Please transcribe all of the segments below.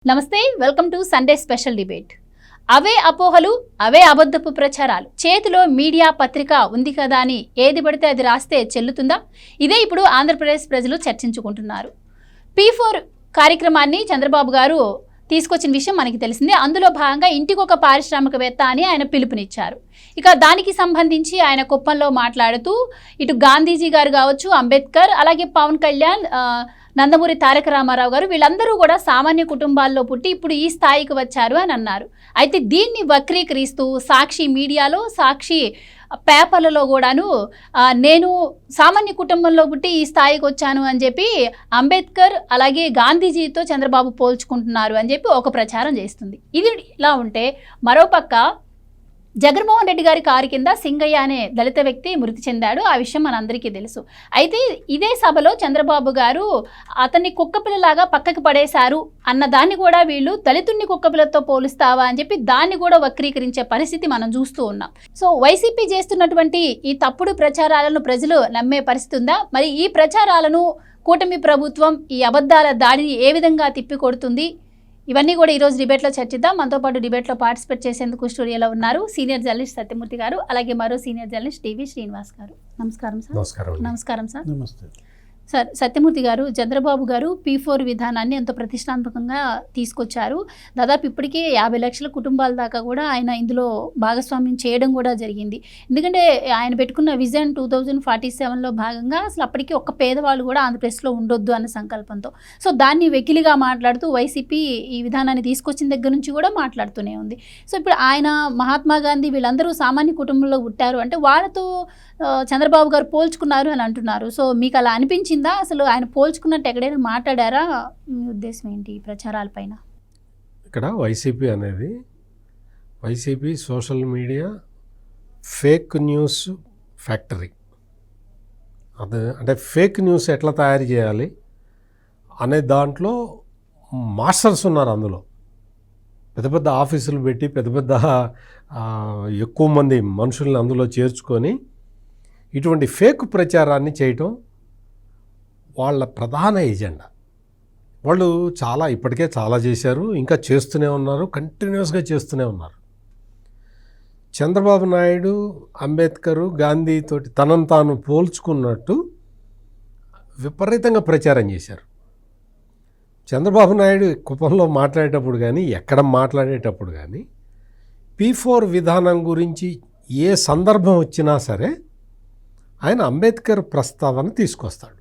నమస్తే, welcome to Sunday special debate. అవే అపోహలు, అవే అబద్ధపు ప్రచారాలు. చేతిలో మీడియా పత్రిక ఉంది కదా అని ఏది పడితే అది రాస్తే చెల్లుతుందా? ఇదే ఇప్పుడు ఆంధ్రప్రదేశ్ ప్రజలు చర్చించుకుంటున్నారు. P4 కార్యక్రమాన్ని చంద్రబాబు గారు తీసుకొచ్చిన విషయం మనకి తెలిసిందే. అందులో భాగంగా ఇంటికొక పారిశ్రామికవేత్త అని ఆయన పిలుపునిచ్చారు. ఇక దానికి సంబంధించి ఆయన కుప్పంలో మాట్లాడుతూ ఇటు గాంధీజీ గారు కావచ్చు, అంబేద్కర్, అలాగే పవన్ కళ్యాణ్, నందమూరి తారక రామారావు గారు వీళ్ళందరూ కూడా సామాన్య కుటుంబాల్లో పుట్టి ఇప్పుడు ఈ స్థాయికి వచ్చారు అని అన్నారు. అయితే దీన్ని వక్రీకరిస్తూ సాక్షి మీడియాలో, సాక్షి పేపర్లలో కూడాను నేను సామాన్య కుటుంబంలో పుట్టి ఈ స్థాయికి వచ్చాను అని చెప్పి అంబేద్కర్ అలాగే గాంధీజీతో చంద్రబాబు పోల్చుకుంటున్నారు అని చెప్పి ఒక ప్రచారం చేస్తుంది. ఇది ఇలా ఉంటే మరోపక్క జగన్మోహన్ రెడ్డి గారి కారు కింద సింగయ్య అనే దళిత వ్యక్తి మృతి చెందాడు. ఆ విషయం మనందరికీ తెలుసు. అయితే ఇదే సభలో చంద్రబాబు గారు అతన్ని కుక్కపిల్లలాగా పక్కకి పడేశారు అన్న దాన్ని కూడా వీళ్ళు దళితుడిని కుక్కపిల్లతో పోలుస్తావా అని చెప్పి దాన్ని కూడా వక్రీకరించే పరిస్థితి మనం చూస్తూ ఉన్నాం. సో వైసీపీ చేస్తున్నటువంటి ఈ తప్పుడు ప్రచారాలను ప్రజలు నమ్మే పరిస్థితి ఉందా? మరి ఈ ప్రచారాలను కూటమి ప్రభుత్వం ఈ అబద్ధాల దాడిని ఏ విధంగా తిప్పికొడుతుంది? ఇవన్నీ కూడా ఈరోజు డిబేట్లో చర్చిద్దాం. మనతో పాటు డిబేట్లో పార్టిసిపేట్ చేసేందుకు స్టూడియోలో ఉన్నారు సీనియర్ జర్నలిస్ట్ సత్యమూర్తి గారు, అలాగే మరో సీనియర్ జర్నలిస్ట్ టీవీ శ్రీనివాస్ గారు. నమస్కారం సార్. నమస్కారం సార్. నమస్తే సార్. సత్యమూర్తి గారు, చంద్రబాబు గారు P4 విధానాన్ని ఎంతో ప్రతిష్టాత్మకంగా తీసుకొచ్చారు. దాదాపు ఇప్పటికే 50 లక్షల కుటుంబాల దాకా కూడా ఆయన ఇందులో భాగస్వామ్యం చేయడం కూడా జరిగింది. ఎందుకంటే ఆయన పెట్టుకున్న విజన్ 2047లో భాగంగా అసలు అప్పటికి ఒక్క పేదవాళ్ళు కూడా ఆంధ్రప్రదేశ్లో ఉండొద్దు అన్న సంకల్పంతో. సో దాన్ని వెకిలిగా మాట్లాడుతూ వైసీపీ ఈ విధానాన్ని తీసుకొచ్చిన దగ్గర నుంచి కూడా మాట్లాడుతూనే ఉంది. సో ఇప్పుడు ఆయన, మహాత్మా గాంధీ వీళ్ళందరూ సామాన్య కుటుంబంలో పుట్టారు అంటే వాళ్ళతో చంద్రబాబు గారు పోల్చుకున్నారు అని అంటున్నారు. సో మీకు అలా అనిపించిందా? అసలు ఆయన పోల్చుకున్నట్టు ఎక్కడైనా మాట్లాడారా? మీ ఉద్దేశం ఏంటి ఈ ప్రచారాలపైన? ఇక్కడ YCP social media fake news factory. అంటే ఫేక్ న్యూస్ ఎట్లా తయారు చేయాలి అనే దాంట్లో మాస్టర్స్ ఉన్నారు. అందులో పెద్ద పెద్ద ఆఫీసులు పెట్టి పెద్ద ఎక్కువ మంది మనుషుల్ని అందులో చేర్చుకొని ఇటువంటి ఫేక్ ప్రచారాన్ని చేయటం వాళ్ళ ప్రధాన ఎజెండా. వాళ్ళు ఇప్పటికే చాలా చేశారు, ఇంకా చేస్తూనే ఉన్నారు, కంటిన్యూస్గా చేస్తూనే ఉన్నారు. చంద్రబాబు నాయుడు, అంబేద్కరు, గాంధీతోటి తనను తాను పోల్చుకున్నట్టు విపరీతంగా ప్రచారం చేశారు. చంద్రబాబు నాయుడు కుప్పంలో మాట్లాడేటప్పుడు కానీ, ఎక్కడ మాట్లాడేటప్పుడు కానీ P4 విధానం గురించి ఏ సందర్భం వచ్చినా సరే ఆయన అంబేద్కర్ ప్రస్తావన తీసుకొస్తాడు.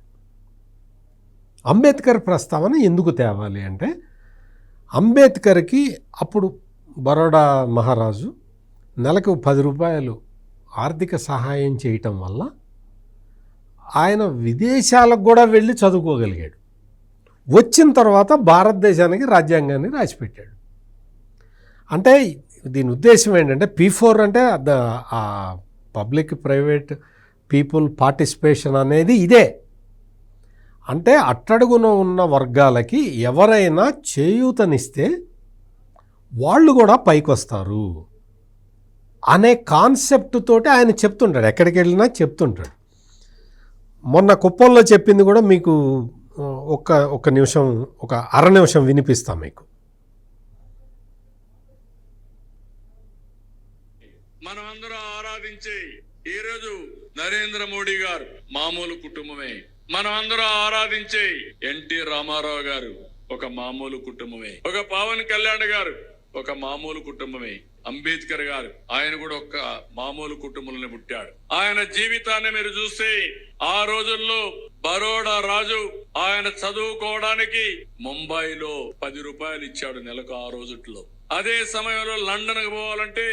అంబేద్కర్ ప్రస్తావన ఎందుకు తేవాలి అంటే, అంబేద్కర్కి అప్పుడు బరోడా మహారాజు నెలకు 10 రూపాయలు ఆర్థిక సహాయం చేయటం వల్ల ఆయన విదేశాలకు కూడా వెళ్ళి చదువుకోగలిగాడు. వచ్చిన తర్వాత భారతదేశానికి రాజ్యాంగాన్ని రాసిపెట్టాడు. అంటే దీని ఉద్దేశం ఏంటంటే, P4 అంటే పబ్లిక్ ప్రైవేట్ పీపుల్ పార్టిసిపేషన్ అనేది ఇదే. అంటే అట్టడుగున ఉన్న వర్గాలకి ఎవరైనా చేయూతనిస్తే వాళ్ళు కూడా పైకొస్తారు అనే కాన్సెప్ట్ తోటి ఆయన చెప్తుంటాడు. ఎక్కడికి వెళ్ళినా చెప్తుంటాడు. మొన్న కుప్పంలో చెప్పింది కూడా మీకు ఒక నిమిషం, ఒక అర నిమిషం వినిపిస్తాం మీకు. మనమందరం ఆరాధించే ఈరోజు నరేంద్ర మోడీ గారు మామూలు కుటుంబమే. మనం అందరం ఆరాధించే ఎన్టీ రామారావు గారు ఒక మామూలు కుటుంబమే. ఒక పవన్ కళ్యాణ్ గారు ఒక మామూలు కుటుంబమే. అంబేద్కర్ గారు ఆయన కూడా ఒక మామూలు కుటుంబంలో పుట్టాడు. ఆయన జీవితాన్ని మీరు చూస్తే ఆ రోజుల్లో బరోడా రాజు ఆయన చదువుకోవడానికి ముంబైలో 10 రూపాయలు ఇచ్చాడు నెలకు ఆ రోజుల్లో. అదే సమయంలో లండన్ కు పోవాలంటే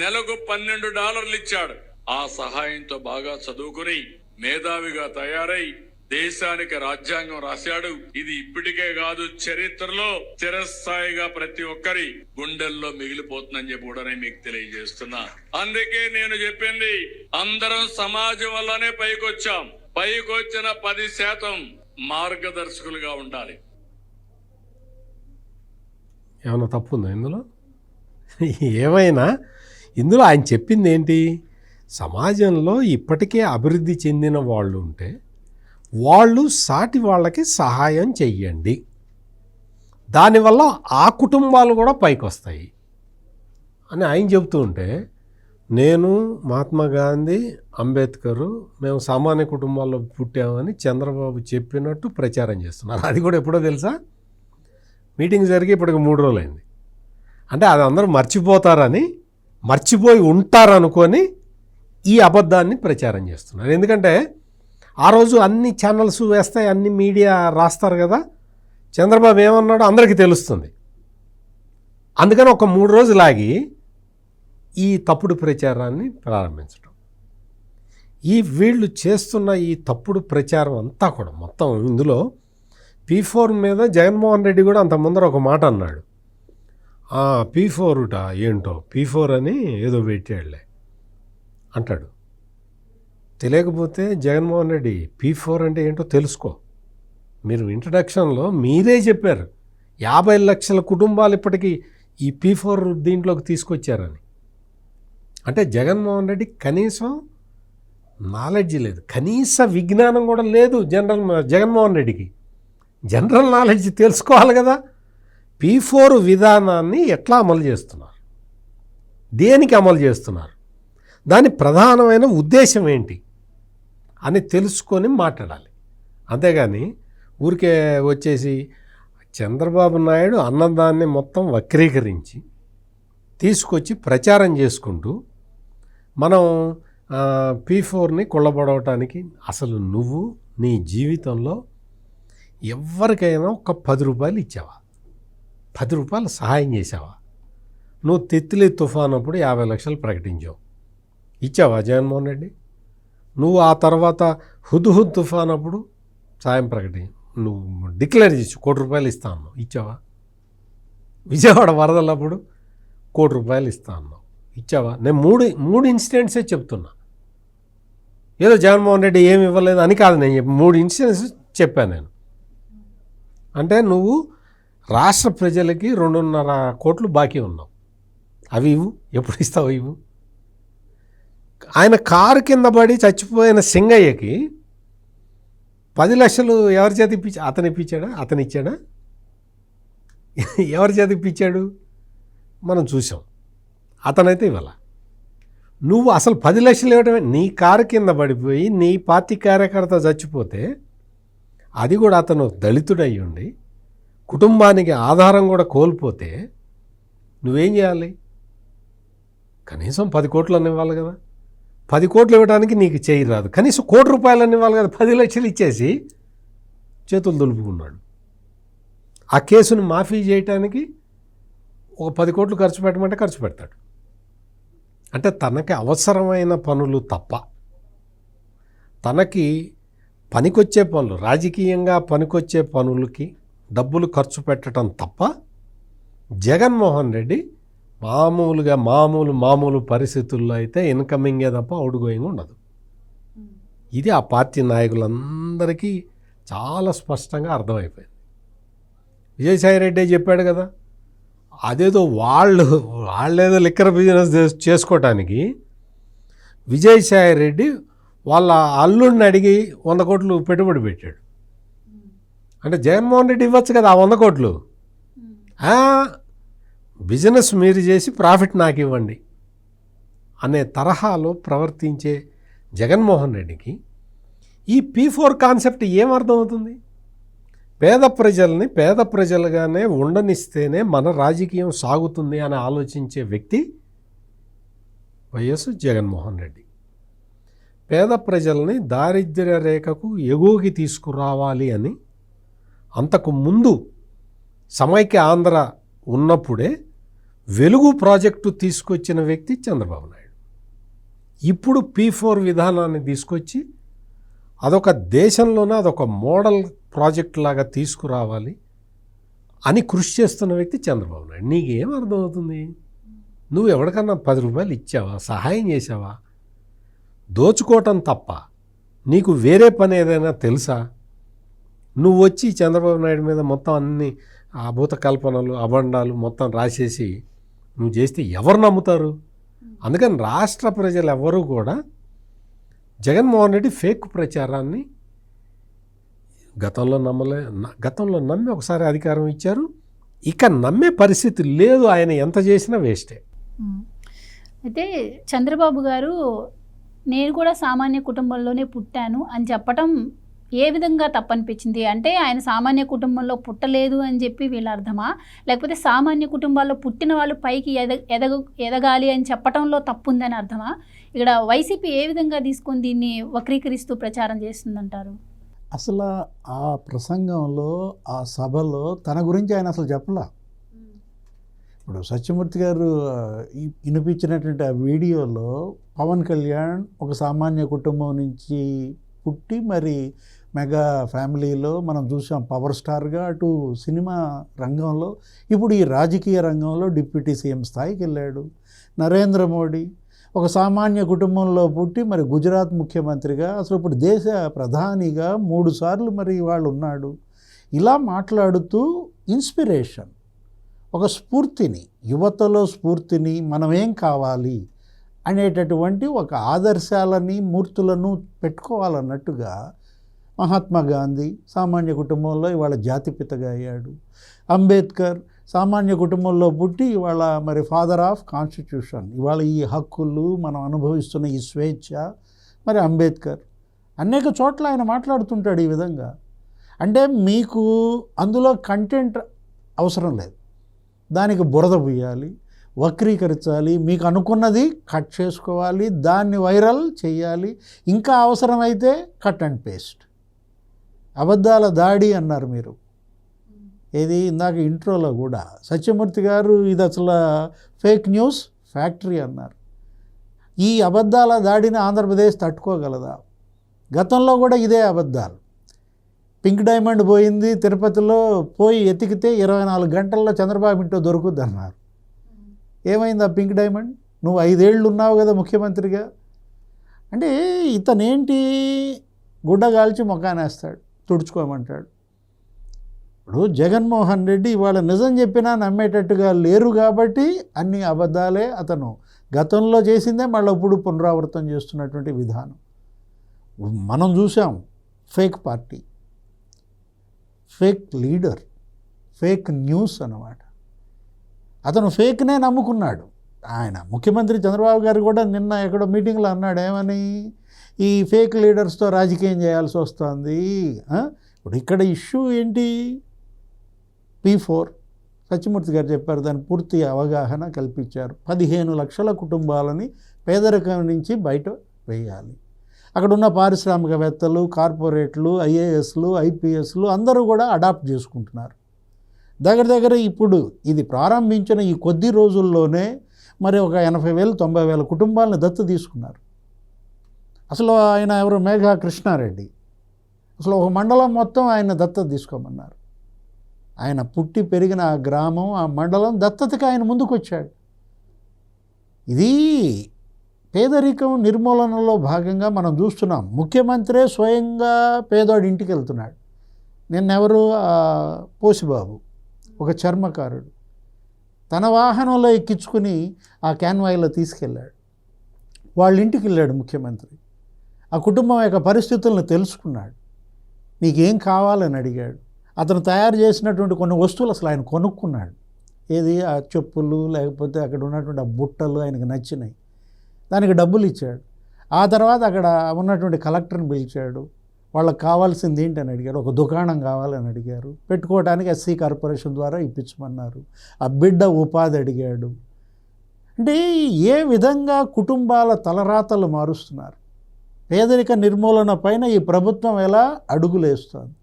నెలకు $12 ఇచ్చాడు. ఆ సహాయంతో బాగా చదువుకుని మేధావిగా తయారై దేశానికి రాజ్యాంగం రాశాడు. ఇది ఇప్పటికే కాదు, చరిత్రలో చిరస్థాయిగా ప్రతి ఒక్కరి గుండెల్లో మిగిలిపోతుందని చెప్పి కూడా మీకు తెలియజేస్తున్నా. అందుకే నేను చెప్పింది, అందరం సమాజం వల్లనే పైకొచ్చాం. పైకొచ్చిన 10% మార్గదర్శకులుగా ఉండాలి. ఏమైనా తప్పు ఉందా ఇందులో? ఏమైనా ఇందులో ఆయన చెప్పింది ఏంటి? సమాజంలో ఇప్పటికే అభివృద్ధి చెందిన వాళ్ళు ఉంటే వాళ్ళు సాటి వాళ్ళకి సహాయం చెయ్యండి. దానివల్ల ఆ కుటుంబాలు కూడా పైకి వస్తాయి అని ఆయన చెబుతూ ఉంటే, నేను మహాత్మా గాంధీ, అంబేద్కరు మేము సామాన్య కుటుంబాల్లో పుట్టామని చంద్రబాబు చెప్పినట్టు ప్రచారం చేస్తున్నారు. అది కూడా ఎప్పుడో తెలుసా? మీటింగ్ జరిగి ఇప్పటికి 3 రోజులైంది. అంటే అది అందరూ మర్చిపోతారని, మర్చిపోయి ఉంటారనుకొని ఈ అబద్ధాన్ని ప్రచారం చేస్తున్నారు. ఎందుకంటే ఆ రోజు అన్ని ఛానల్స్ వేస్తాయి, అన్ని మీడియా రాస్తారు కదా, చంద్రబాబు ఏమన్నాడో అందరికీ తెలుస్తుంది. అందుకని ఒక 3 రోజులు ఆగి ఈ తప్పుడు ప్రచారాన్ని ప్రారంభించడం, వీళ్ళు చేస్తున్న ఈ తప్పుడు ప్రచారం అంతా కూడా మొత్తం ఇందులో P4 మీద జగన్మోహన్ రెడ్డి కూడా అంత ముందర ఒక మాట అన్నాడు. P4 ఏంటో P4 అని ఏదో పెట్టాడులే అంటాడు. తెలియకపోతే జగన్మోహన్ రెడ్డి P4 అంటే ఏంటో తెలుసుకో. మీరు ఇంట్రడక్షన్లో మీరే చెప్పారు 50 లక్షల కుటుంబాలు ఇప్పటికీ ఈ P4 దీంట్లోకి తీసుకొచ్చారని. అంటే జగన్మోహన్ రెడ్డి కనీసం నాలెడ్జ్ లేదు, కనీస విజ్ఞానం కూడా లేదు జగన్మోహన్ రెడ్డికి. జనరల్ నాలెడ్జ్ తెలుసుకోవాలి కదా. P4 విధానాన్ని ఎట్లా అమలు చేస్తున్నారు, దేనికి అమలు చేస్తున్నారు, దాని ప్రధానమైన ఉద్దేశం ఏంటి అని తెలుసుకొని మాట్లాడాలి. అంతేగాని ఊరికే వచ్చేసి చంద్రబాబు నాయుడు అన్నదాన్ని మొత్తం వక్రీకరించి తీసుకొచ్చి ప్రచారం చేసుకుంటూ మనం P4ని కొల్లబడవటానికి, అసలు నువ్వు నీ జీవితంలో ఎవరికైనా ఒక 10 రూపాయలు ఇచ్చావా? 10 రూపాయలు సహాయం చేసావా? నువ్వు తిత్లీ తుఫాన్ అప్పుడు 50 లక్షలు ప్రకటించావు, ఇచ్చావా జగన్మోహన్ రెడ్డి? నువ్వు ఆ తర్వాత హుద్హుద్ తుఫాన్ అప్పుడు సాయం నువ్వు డిక్లేర్ చేసి 1 కోటి రూపాయలు ఇస్తా అన్నావు, ఇచ్చావా? విజయవాడ వరదలప్పుడు 1 కోటి రూపాయలు ఇస్తా అన్నావు, ఇచ్చావా? నేను మూడు ఇన్సిడెంట్సే చెప్తున్నా. ఏదో జగన్మోహన్ రెడ్డి ఏమి ఇవ్వలేదు అని కాదు, నేను 3 ఇన్సిడెంట్స్ చెప్పాను నేను. అంటే నువ్వు రాష్ట్ర ప్రజలకి 2.5 కోట్లు బాకీ ఉన్నావు, అవి ఇవ్వు, ఎప్పుడు ఇస్తావు ఇవ్వు. ఆయన కారు కింద పడి చచ్చిపోయిన సింగయ్యకి 10 లక్షలు ఎవరి చేతి ఇప్పించాడా? అతను ఇచ్చాడా? ఎవరి చేతి ఇప్పించాడు మనం చూసాం. అతనైతే ఇవ్వాల. నువ్వు అసలు 10 లక్షలు ఇవ్వడమే, నీ కారు కింద పడిపోయి నీ పార్టీ కార్యకర్త చచ్చిపోతే, అది కూడా అతను దళితుడై ఉండి కుటుంబానికి ఆధారం కూడా కోల్పోతే నువ్వేం చేయాలి? కనీసం 10 కోట్లన్నీ ఇవ్వాలి కదా. 10 కోట్లు ఇవ్వడానికి నీకు చేయి రాదు, కనీసం 1 కోటి రూపాయలన్నీ ఇవ్వాలి కదా. 10 లక్షలు ఇచ్చేసి చేతులు దులుపుకున్నాడు. ఆ కేసును మాఫీ చేయటానికి ఒక 10 కోట్లు ఖర్చు పెట్టమంటే ఖర్చు పెడతాడు. అంటే తనకి అవసరమైన పనులు తప్ప, తనకి పనికొచ్చే పనులు, రాజకీయంగా పనికొచ్చే పనులకి డబ్బులు ఖర్చు పెట్టడం తప్ప జగన్మోహన్ రెడ్డి మామూలు పరిస్థితుల్లో అయితే ఇన్కమింగే తప్ప అవుట్ గోయింగ్ ఉండదు. ఇది ఆ పార్టీ నాయకులందరికీ చాలా స్పష్టంగా అర్థమైపోయింది. విజయసాయిరెడ్డి చెప్పాడు కదా, అదేదో వాళ్ళేదో లిక్కర్ బిజినెస్ చేసుకోవటానికి విజయసాయిరెడ్డి వాళ్ళ అల్లుడిని అడిగి 100 కోట్లు పెట్టుబడి పెట్టాడు. అంటే జగన్మోహన్ రెడ్డి ఇవ్వచ్చు కదా ఆ 100 కోట్లు. బిజినెస్ మీరు చేసి ప్రాఫిట్ నాకు ఇవ్వండి అనే తరహాలో ప్రవర్తించే జగన్మోహన్ రెడ్డికి ఈ P4 కాన్సెప్ట్ ఏమర్థమవుతుంది? పేద ప్రజలుగానే ఉండనిస్తేనే మన రాజకీయం సాగుతుంది అని ఆలోచించే వ్యక్తి వైఎస్ జగన్మోహన్ రెడ్డి. పేద ప్రజల్ని దారిద్ర్య రేఖకు ఎగువకి తీసుకురావాలి అని అంతకు ముందు సమైక్య ఆంధ్ర ఉన్నప్పుడే వెలుగు ప్రాజెక్టు తీసుకొచ్చిన వ్యక్తి చంద్రబాబు నాయుడు. ఇప్పుడు P4 విధానాన్ని తీసుకొచ్చి అదొక దేశంలోనే అదొక మోడల్ ప్రాజెక్ట్ లాగా తీసుకురావాలి అని కృషి చేస్తున్న వ్యక్తి చంద్రబాబు నాయుడు. నీకేం అర్థమవుతుంది? నువ్వు ఎవరికన్నా 10 రూపాయలు ఇచ్చావా? సహాయం చేసావా? దోచుకోవటం తప్ప నీకు వేరే పని ఏదైనా తెలుసా? నువ్వు వచ్చి చంద్రబాబు నాయుడు మీద మొత్తం అన్ని అభూత కల్పనలు అబండాలు మొత్తం రాసేసి నువ్వు చేస్తే ఎవరు నమ్ముతారు? అందుకని రాష్ట్ర ప్రజలు ఎవరు కూడా జగన్మోహన్ రెడ్డి ఫేక్ ప్రచారాన్ని గతంలో నమ్మి ఒకసారి అధికారం ఇచ్చారు, ఇక నమ్మే పరిస్థితి లేదు. ఆయన ఎంత చేసినా వేస్టే. అయితే చంద్రబాబు గారు నేను కూడా సామాన్య కుటుంబంలోనే పుట్టాను అని చెప్పటం ఏ విధంగా తప్పనిపించింది? అంటే ఆయన సామాన్య కుటుంబంలో పుట్టలేదు అని చెప్పి వీళ్ళ అర్థమా, లేకపోతే సామాన్య కుటుంబాల్లో పుట్టిన వాళ్ళు పైకి ఎదగాలి అని చెప్పటంలో తప్పు ఉందని అర్థమా? ఇక్కడ వైసీపీ ఏ విధంగా తీసుకొని దీన్ని వక్రీకరిస్తూ ప్రచారం చేస్తుందంటారు? అసలు ఆ ప్రసంగంలో, ఆ సభలో తన గురించి ఆయన అసలు చెప్పలా. ఇప్పుడు సత్యమూర్తి గారు వినిపించినటువంటి ఆ వీడియోలో పవన్ కళ్యాణ్ ఒక సామాన్య కుటుంబం నుంచి పుట్టి మరి మెగా ఫ్యామిలీలో మనం చూసాం, పవర్ స్టార్గా అటు సినిమా రంగంలో, ఇప్పుడు ఈ రాజకీయ రంగంలో డిప్యూటీ సీఎం స్థాయికి వెళ్ళాడు. నరేంద్ర మోడీ ఒక సామాన్య కుటుంబంలో పుట్టి మరి గుజరాత్ ముఖ్యమంత్రిగా, అసలు ఇప్పుడు దేశ ప్రధానిగా 3 సార్లు మరి వాళ్ళు ఉన్నాడు. ఇలా మాట్లాడుతూ ఇన్స్పిరేషన్, ఒక స్ఫూర్తిని, యువతలో స్ఫూర్తిని, మనం ఏం కావాలి అనేటటువంటి ఒక ఆదర్శాలని, మూర్తులను పెట్టుకోవాలన్నట్టుగా మహాత్మా గాంధీ సామాన్య కుటుంబంలో ఇవాళ జాతిపితగా అయ్యాడు. అంబేద్కర్ సామాన్య కుటుంబంలో పుట్టి ఇవాళ మరి ఫాదర్ ఆఫ్ కాన్స్టిట్యూషన్. ఇవాళ ఈ హక్కులు మనం అనుభవిస్తున్న ఈ స్వేచ్ఛ, మరి అంబేద్కర్ అనేక చోట్ల ఆయన మాట్లాడుతుంటాడు ఈ విధంగా. అంటే మీకు అందులో కంటెంట్ అవసరం లేదు, దానికి బురద పూయాలి, వక్రీకరించాలి, మీకు అనుకున్నది కట్ చేసుకోవాలి, దాన్ని వైరల్ చేయాలి, ఇంకా అవసరమైతే కట్ అండ్ పేస్ట్. అబద్ధాల దాడి అన్నారు మీరు, ఏది ఇందాక ఇంట్రోలో కూడా సత్యమూర్తి గారు ఇది అసలు ఫేక్ న్యూస్ ఫ్యాక్టరీ అన్నారు. ఈ అబద్ధాల దాడిని ఆంధ్రప్రదేశ్ తట్టుకోగలదా? గతంలో కూడా ఇదే అబద్ధాలు. పింక్ డైమండ్ పోయింది తిరుపతిలో, పోయి ఎతికితే 24 గంటల్లో చంద్రబాబు ఇంట్లో దొరుకుద్ది అన్నారు. ఏమైంది ఆ పింక్ డైమండ్? నువ్వు 5 ఏళ్ళు ఉన్నావు కదా ముఖ్యమంత్రిగా. అంటే ఇతనేంటి, గుడ్డ కాల్చి మొక్కానేస్తాడు, తుడుచుకోమంటాడు. ఇప్పుడు జగన్మోహన్ రెడ్డి ఇవాళ నిజం చెప్పినా నమ్మేటట్టుగా లేరు కాబట్టి అన్ని అబద్ధాలే అతను గతంలో చేసిందే మళ్ళీ ఇప్పుడు పునరావృతం చేస్తున్నటువంటి విధానం మనం చూసాం. Fake party, fake leader, fake news అన్నమాట. అతను ఫేక్నే నమ్ముకున్నాడు. ఆయన ముఖ్యమంత్రి చంద్రబాబు గారు కూడా నిన్న ఎక్కడో మీటింగ్లో అన్నాడు, ఏమని, ఈ ఫేక్ లీడర్స్తో రాజకీయం చేయాల్సి వస్తుంది. ఇప్పుడు ఇక్కడ ఇష్యూ ఏంటి? P4 సత్యమూర్తి గారు చెప్పారు, దాని పూర్తి అవగాహన కల్పించారు. 15 లక్షల కుటుంబాలని పేదరికం నుంచి బయట వేయాలి. అక్కడ ఉన్న పారిశ్రామికవేత్తలు, కార్పొరేట్లు, IASలు, IPSలు అందరూ కూడా అడాప్ట్ చేసుకుంటున్నారు. దగ్గర ఇప్పుడు ఇది ప్రారంభించిన ఈ కొద్ది రోజుల్లోనే మరి ఒక 80,000 90,000 కుటుంబాలను దత్తు తీసుకున్నారు. అసలు ఆయన ఎవరు, మేఘా కృష్ణారెడ్డి, అసలు ఒక మండలం మొత్తం ఆయన దత్తత తీసుకోమన్నారు. ఆయన పుట్టి పెరిగిన ఆ గ్రామం, ఆ మండలం దత్తతకి ఆయన ముందుకు వచ్చాడు. ఇది పేదరికం నిర్మూలనలో భాగంగా మనం చూస్తున్నాం. ముఖ్యమంత్రే స్వయంగా పేదోడి ఇంటికి వెళ్తున్నాడు. నిన్నెవరు, పోసిబాబు ఒక చర్మకారుడు తన వాహనంలో ఎక్కించుకుని ఆ క్యాన్వాయ్లో తీసుకెళ్ళాడు. వాళ్ళ ఇంటికి వెళ్ళాడు ముఖ్యమంత్రి. ఆ కుటుంబం యొక్క పరిస్థితులను తెలుసుకున్నాడు. నీకేం కావాలని అడిగాడు. అతను తయారు చేసినటువంటి కొన్ని వస్తువులు అసలు ఆయన కొనుక్కున్నాడు. ఏది, ఆ చెప్పులు, లేకపోతే అక్కడ ఉన్నటువంటి ఆ బుట్టలు ఆయనకు నచ్చినాయి, దానికి డబ్బులు ఇచ్చాడు. ఆ తర్వాత అక్కడ ఉన్నటువంటి కలెక్టర్ని పిలిచాడు. వాళ్ళకి కావాల్సింది ఏంటని అడిగాడు. ఒక దుకాణం కావాలని అడిగారు, పెట్టుకోవడానికి SC కార్పొరేషన్ ద్వారా ఇప్పించమన్నారు. ఆ బిడ్డ ఉపాధి అడిగాడు. అంటే ఏ విధంగా కుటుంబాల తలరాతలు మారుస్తున్నారు. పేదరిక నిర్మూలన పైన ఈ ప్రభుత్వం ఎలా అడుగులేస్తుంది.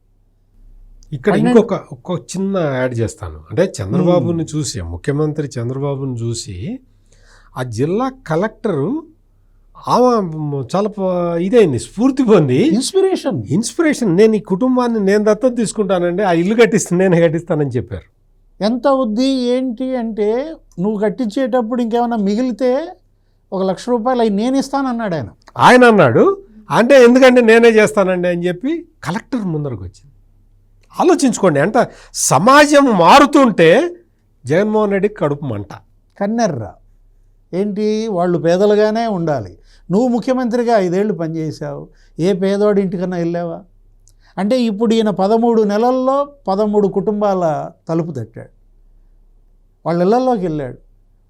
ఇక్కడ ఇంకొక చిన్న యాడ్ చేస్తాను. అంటే చంద్రబాబుని చూసి, ముఖ్యమంత్రి చంద్రబాబుని చూసి ఆ జిల్లా కలెక్టరు చాలా ఇదైంది, స్ఫూర్తి పొంది, ఇన్స్పిరేషన్ నేను ఈ కుటుంబాన్ని నేను దత్తత తీసుకుంటానండి, ఆ ఇల్లు నేనే కట్టిస్తానని చెప్పారు. ఎంత అవుద్ది ఏంటి అంటే, నువ్వు కట్టించేటప్పుడు ఇంకేమైనా మిగిలితే 1,00,000 రూపాయలు అవి నేను ఇస్తానన్నాడు ఆయన అన్నాడు. అంటే ఎందుకంటే నేనే చేస్తానండి అని చెప్పి కలెక్టర్ ముందరకు వచ్చింది. ఆలోచించుకోండి, అంటే సమాజం మారుతుంటే జగన్మోహన్ రెడ్డికి కడుపు మంట. కన్నెర్ర ఏంటి, వాళ్ళు పేదలుగానే ఉండాలి. నువ్వు ముఖ్యమంత్రిగా 5 ఏళ్ళు పనిచేసావు, ఏ పేదోడి ఇంటికన్నా వెళ్ళావా? అంటే ఇప్పుడు ఈయన 13 నెలల్లో 13 కుటుంబాల తలుపు తట్టాడు. వాళ్ళ ఇళ్లలోకి వెళ్ళాడు,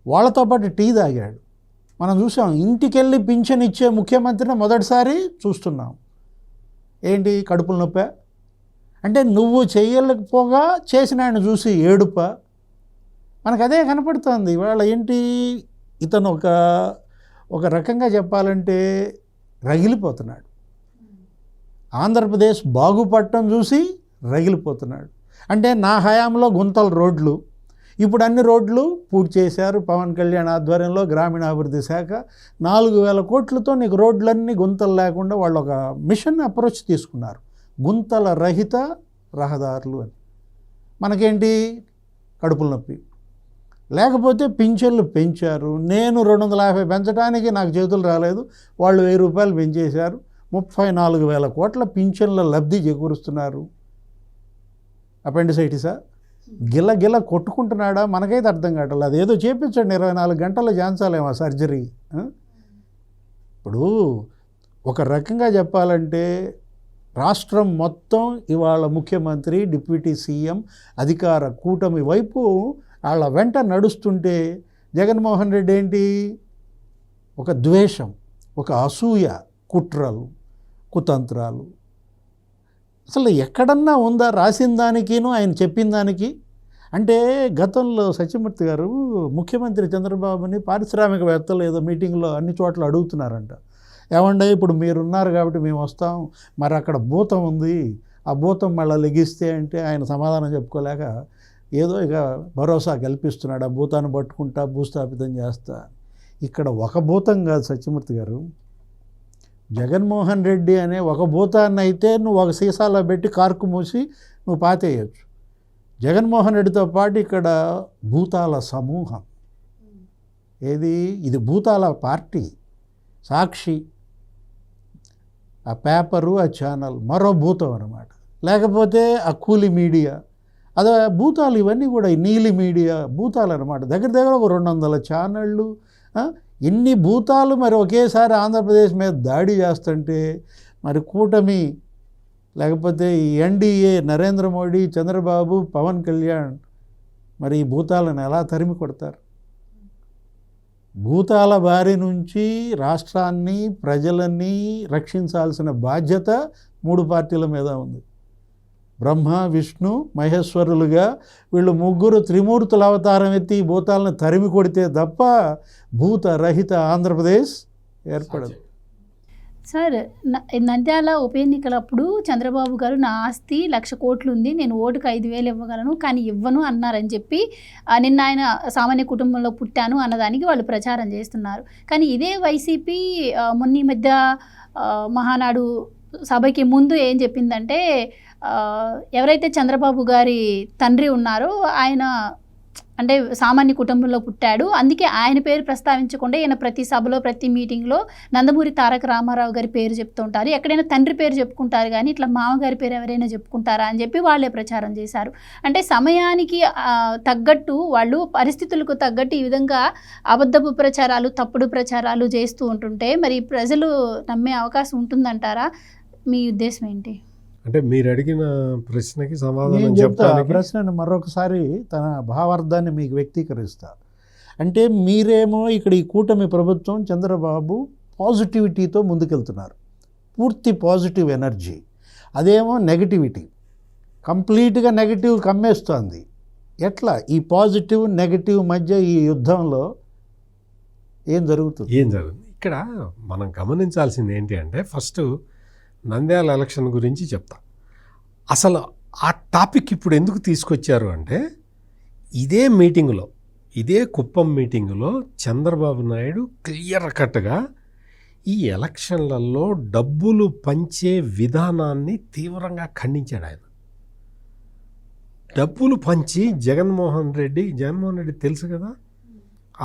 వాళ్ళతో పాటు టీ తాగాడు. మనం చూసాం, ఇంటికెళ్ళి పింఛన్ ఇచ్చే ముఖ్యమంత్రిని మొదటిసారి చూస్తున్నాం. ఏంటి, కడుపుల నొప్పి? అంటే నువ్వు చేయలేకపోగా చేసిన ఆయన చూసి ఏడుప? మనకు అదే కనపడుతుంది. ఇవాళ ఏంటి, ఇతను ఒక రకంగా చెప్పాలంటే రగిలిపోతున్నాడు. ఆంధ్రప్రదేశ్ బాగుపడటం చూసి రగిలిపోతున్నాడు. అంటే నా హయాంలో గుంతల రోడ్లు, ఇప్పుడు అన్ని రోడ్లు పూర్తి చేశారు పవన్ కళ్యాణ్ ఆధ్వర్యంలో. గ్రామీణాభివృద్ధి శాఖ 4,000 కోట్లతో నీకు రోడ్లన్నీ గుంతలు లేకుండా వాళ్ళు ఒక మిషన్ అప్రోచ్ తీసుకున్నారు, గుంతల రహిత రహదారులు అని. మనకేంటి, కడుపుల నొప్పి. లేకపోతే పింఛన్లు పెంచారు. నేను 250 పెంచడానికి నాకు చేతులు రాలేదు, వాళ్ళు 1000 రూపాయలు పెంచేశారు. 34,000 కోట్ల పింఛన్ల లబ్ధి చేకూరుస్తున్నారు. అపెండిసైటిసా, గిల్ల కొట్టుకుంటున్నాడా, మనకైతే అర్థం కావట్లేదు. అదేదో చేపించండి, 24 గంటల్లో చేయించాలేమో సర్జరీ. ఇప్పుడు ఒక రకంగా చెప్పాలంటే రాష్ట్రం మొత్తం ఇవాళ ముఖ్యమంత్రి, డిప్యూటీ సీఎం, అధికార కూటమి వైపు వాళ్ళ వెంట నడుస్తుంటే జగన్మోహన్ రెడ్డి ఏంటి, ఒక ద్వేషం, ఒక అసూయ, కుట్రలు, కుతంత్రాలు. అసలు ఎక్కడన్నా ఉందా రాసిన దానికిను ఆయన చెప్పిన దానికి? అంటే గతంలో సత్యమూర్తి గారు ముఖ్యమంత్రి చంద్రబాబుని పారిశ్రామికవేత్తలు ఏదో మీటింగ్లో అన్ని చోట్ల అడుగుతున్నారంట, ఏమంటే ఇప్పుడు మీరున్నారు కాబట్టి మేము వస్తాం, మరి అక్కడ భూతం ఉంది, ఆ భూతం మళ్ళీ లెగిస్తే అంటే ఆయన సమాధానం చెప్పుకోలేక ఏదో ఇక భరోసా కల్పిస్తున్నాడు, ఆ భూతాన్ని పట్టుకుంటా భూస్థాపితం చేస్తా. ఇక్కడ ఒక భూతం కాదు సత్యమూర్తి గారు, జగన్మోహన్ రెడ్డి అనే ఒక భూతాన్ని అయితే నువ్వు ఒక సీసాలో పెట్టి కార్కు మూసి నువ్వు పాతేయచ్చు. జగన్మోహన్ రెడ్డితో పాటు ఇక్కడ భూతాల సమూహం. ఏది, ఇది భూతాల పార్టీ. సాక్షి, ఆ పేపరు, ఆ ఛానల్ మరో భూతం అన్నమాట. లేకపోతే ఆ కూలి మీడియా, అదే భూతాలు. ఇవన్నీ కూడా ఈ నీలి మీడియా భూతాలు అన్నమాట. దగ్గర ఒక 200 ఛానళ్ళు, ఇన్ని భూతాలు మరి ఒకేసారి ఆంధ్రప్రదేశ్ మీద దాడి చేస్తుంటే మరి కూటమి లేకపోతే ఈ ఎన్డీఏ, నరేంద్ర మోడీ, చంద్రబాబు, పవన్ కళ్యాణ్ మరి ఈ భూతాలను ఎలా తరిమి కొడతారు? భూతాల బారి నుంచి రాష్ట్రాన్ని, ప్రజలని రక్షించాల్సిన బాధ్యత 3 పార్టీల మీద ఉంది. బ్రహ్మ, విష్ణు, మహేశ్వరులుగా వీళ్ళు ముగ్గురు త్రిమూర్తుల అవతారం ఎత్తి భూతాలను తరిమి కొడితే తప్ప భూతరహిత ఆంధ్రప్రదేశ్ ఏర్పడదు. సార్, నంద్యాల ఉప ఎన్నికలప్పుడు చంద్రబాబు గారు నా ఆస్తి 1,00,000 కోట్లు ఉంది, నేను ఓటుకు 5,000 ఇవ్వగలను, కానీ ఇవ్వను అన్నారని చెప్పి నిన్న ఆయన సామాన్య కుటుంబంలో పుట్టాను అన్నదానికి వాళ్ళు ప్రచారం చేస్తున్నారు. కానీ ఇదే వైసీపీ మొన్న ఈ మధ్య మహానాడు సభకి ముందు ఏం చెప్పిందంటే, ఎవరైతే చంద్రబాబు గారి తండ్రి ఉన్నారో ఆయన అంటే సామాన్య కుటుంబంలో పుట్టాడు, అందుకే ఆయన పేరు ప్రస్తావించకుండా ఈయన ప్రతి సభలో, ప్రతి మీటింగ్లో నందమూరి తారక రామారావు గారి పేరు చెప్తుంటారు, ఎక్కడైనా తండ్రి పేరు చెప్పుకుంటారు, కానీ ఇట్లా మామగారి పేరు ఎవరైనా చెప్పుకుంటారా అని చెప్పి వాళ్ళే ప్రచారం చేశారు. అంటే సమయానికి తగ్గట్టు వాళ్ళు పరిస్థితులకు తగ్గట్టు ఈ విధంగా అబద్ధపు ప్రచారాలు, తప్పుడు ప్రచారాలు చేస్తూ ఉంటుంటే మరి ప్రజలు నమ్మే అవకాశం ఉంటుందంటారా? మీ ఉద్దేశం ఏంటి? అంటే మీరు అడిగిన ప్రశ్నకి సమాధానం నేను చెప్తా. చెప్తాను. ప్రశ్నను మరొకసారి తన భావార్థాన్ని మీకు వ్యక్తీకరిస్తా. అంటే మీరేమో ఇక్కడ ఈ కూటమి ప్రభుత్వం, చంద్రబాబు పాజిటివిటీతో ముందుకెళ్తున్నారు, పూర్తి పాజిటివ్ ఎనర్జీ. అదేమో నెగటివిటీ, కంప్లీట్గా నెగటివ్ కమ్మేస్తోంది. ఎట్లా ఈ పాజిటివ్ నెగటివ్ మధ్య ఈ యుద్ధంలో ఏం జరుగుతుంది? ఇక్కడ మనం గమనించాల్సింది ఏంటి అంటే, ఫస్ట్ నంద్యాల ఎలక్షన్ గురించి చెప్తా. అసలు ఆ టాపిక్ ఇప్పుడు ఎందుకు తీసుకొచ్చారు అంటే, ఇదే మీటింగులో, ఇదే కుప్పం మీటింగులో చంద్రబాబు నాయుడు క్లియర్ కట్గా ఈ ఎలక్షన్లలో డబ్బులు పంచే విధానాన్ని తీవ్రంగా ఖండించాడు. ఆయన డబ్బులు పంచి జగన్మోహన్ రెడ్డి తెలుసు కదా,